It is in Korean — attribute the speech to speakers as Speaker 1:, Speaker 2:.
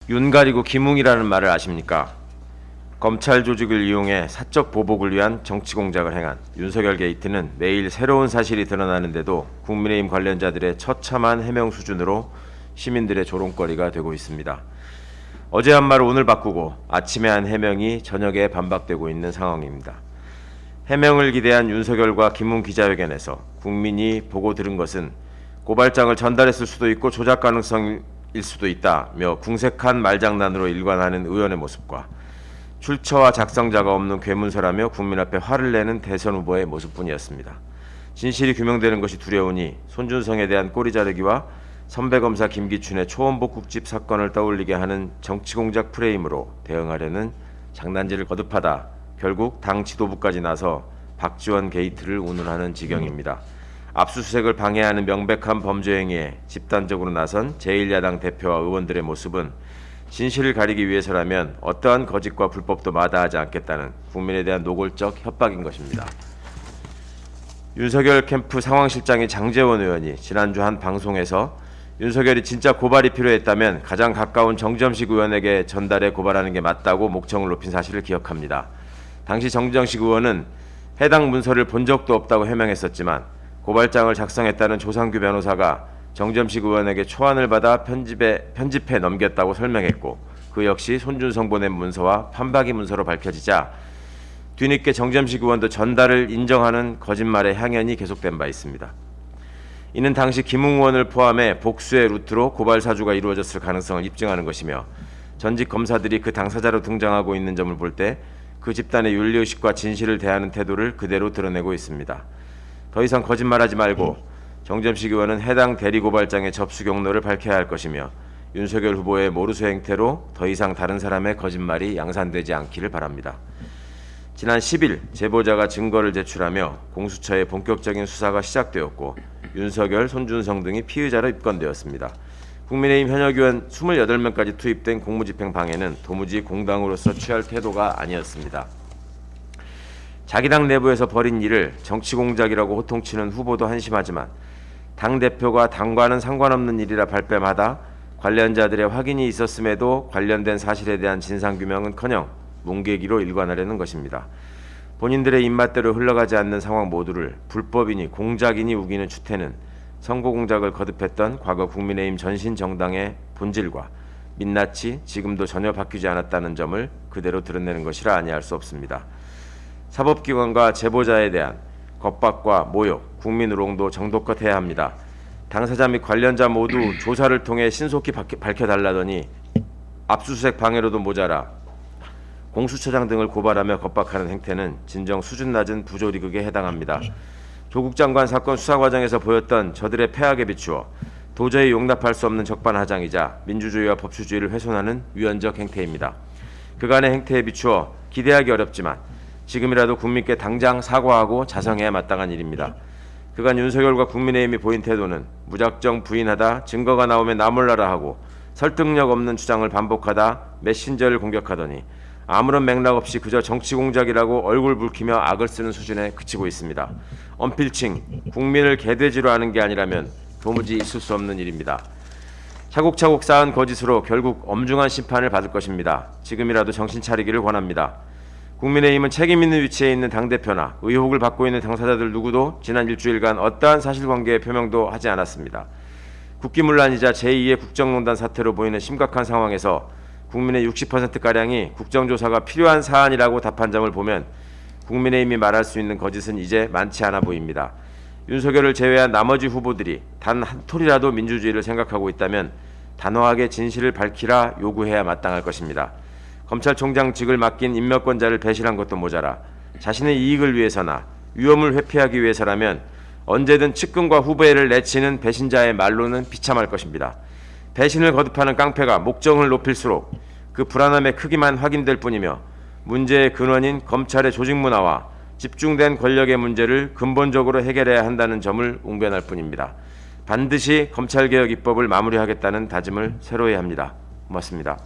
Speaker 1: 윤 가리고 김웅이라는 말을 아십니까? 검찰 조직을 이용해 사적 보복을 위한 정치 공작을 행한 윤석열 게이트는 매일 새로운 사실이 드러나는데도 국민의힘 관련자들의 처참한 해명 수준으로 시민들의 조롱거리가 되고 있습니다. 어제 한 말 오늘 바꾸고 아침에 한 해명이 저녁에 반박되고 있는 상황입니다. 해명을 기대한 윤석열과 김웅 기자회견에서 국민이 보고 들은 것은 고발장을 전달했을 수도 있고 조작 가능성일 수도 있다며 궁색한 말장난으로 일관하는 의원의 모습과 출처와 작성자가 없는 괴문서라며 국민 앞에 화를 내는 대선 후보의 모습뿐이었습니다. 진실이 규명되는 것이 두려우니 손준성에 대한 꼬리 자르기와 선배검사 김기춘의 초원복 국집 사건을 떠올리게 하는 정치공작 프레임으로 대응하려는 장난질을 거듭하다 결국 당 지도부까지 나서 박지원 게이트를 운운하는 지경입니다. 압수수색을 방해하는 명백한 범죄 행위에 집단적으로 나선 제1야당 대표와 의원들의 모습은 진실을 가리기 위해서라면 어떠한 거짓과 불법도 마다하지 않겠다는 국민에 대한 노골적 협박인 것입니다. 윤석열 캠프 상황실장인 장제원 의원이 지난주 한 방송에서 윤석열이 진짜 고발이 필요했다면 가장 가까운 정점식 의원에게 전달해 고발하는 게 맞다고 목청을 높인 사실을 기억합니다. 당시 정점식 의원은 해당 문서를 본 적도 없다고 해명했었지만 고발장을 작성했다는 조상규 변호사가 정점식 의원에게 초안을 받아 편집해 넘겼다고 설명했고 그 역시 손준성 보낸 문서와 판박이 문서로 밝혀지자 뒤늦게 정점식 의원도 전달을 인정하는 거짓말의 향연이 계속된 바 있습니다. 이는 당시 김웅 의원을 포함해 복수의 루트로 고발 사주가 이루어졌을 가능성을 입증하는 것이며 전직 검사들이 그 당사자로 등장하고 있는 점을 볼 때 그 집단의 윤리의식과 진실을 대하는 태도를 그대로 드러내고 있습니다. 더 이상 거짓말하지 말고 정점식 의원은 해당 대리고발장의 접수 경로를 밝혀야 할 것이며 윤석열 후보의 모르쇠 행태로 더 이상 다른 사람의 거짓말이 양산되지 않기를 바랍니다. 지난 10일 제보자가 증거를 제출하며 공수처의 본격적인 수사가 시작되었고 윤석열, 손준성 등이 피의자로 입건되었습니다. 국민의힘 현역 의원 28명까지 투입된 공무집행 방해는 도무지 공당으로서 취할 태도가 아니었습니다. 자기 당 내부에서 벌인 일을 정치공작이라고 호통치는 후보도 한심하지만 당대표가 당과는 상관없는 일이라 발뺌하다 관련자들의 확인이 있었음에도 관련된 사실에 대한 진상규명은커녕 뭉개기로 일관하려는 것입니다. 본인들의 입맛대로 흘러가지 않는 상황 모두를 불법이니 공작이니 우기는 추태는 선거공작을 거듭했던 과거 국민의힘 전신 정당의 본질과 민낯이 지금도 전혀 바뀌지 않았다는 점을 그대로 드러내는 것이라 아니할 수 없습니다. 사법기관과 제보자에 대한 겁박과 모욕, 국민 우롱도 정도껏 해야 합니다. 당사자 및 관련자 모두 조사를 통해 신속히 밝혀달라더니 압수수색 방해로도 모자라 공수처장 등을 고발하며 겁박하는 행태는 진정 수준 낮은 부조리극에 해당합니다. 조국 장관 사건 수사 과정에서 보였던 저들의 패악에 비추어 도저히 용납할 수 없는 적반하장이자 민주주의와 법치주의를 훼손하는 위헌적 행태입니다. 그간의 행태에 비추어 기대하기 어렵지만 지금이라도 국민께 당장 사과하고 자성해야 마땅한 일입니다. 그간 윤석열과 국민의힘이 보인 태도는 무작정 부인하다 증거가 나오면 나몰라라 하고 설득력 없는 주장을 반복하다 메신저를 공격하더니 아무런 맥락 없이 그저 정치 공작이라고 얼굴 붉히며 악을 쓰는 수준에 그치고 있습니다. 언필칭 국민을 개돼지로 하는 게 아니라면 도무지 있을 수 없는 일입니다. 차곡차곡 쌓은 거짓으로 결국 엄중한 심판을 받을 것입니다. 지금이라도 정신 차리기를 권합니다. 국민의힘은 책임 있는 위치에 있는 당대표나 의혹을 받고 있는 당사자들 누구도 지난 일주일간 어떠한 사실관계의 표명도 하지 않았습니다. 국기문란이자 제2의 국정농단 사태로 보이는 심각한 상황에서 국민의 60%가량이 국정조사가 필요한 사안이라고 답한 점을 보면 국민의힘이 말할 수 있는 거짓은 이제 많지 않아 보입니다. 윤석열을 제외한 나머지 후보들이 단 한 톨이라도 민주주의를 생각하고 있다면 단호하게 진실을 밝히라 요구해야 마땅할 것입니다. 검찰총장직을 맡긴 임명권자를 배신한 것도 모자라 자신의 이익을 위해서나 위험을 회피하기 위해서라면 언제든 측근과 후배를 내치는 배신자의 말로는 비참할 것입니다. 배신을 거듭하는 깡패가 목정을 높일수록 그 불안함의 크기만 확인될 뿐이며 문제의 근원인 검찰의 조직 문화와 집중된 권력의 문제를 근본적으로 해결해야 한다는 점을 웅변할 뿐입니다. 반드시 검찰개혁 입법을 마무리하겠다는 다짐을 새로이 합니다. 고맙습니다.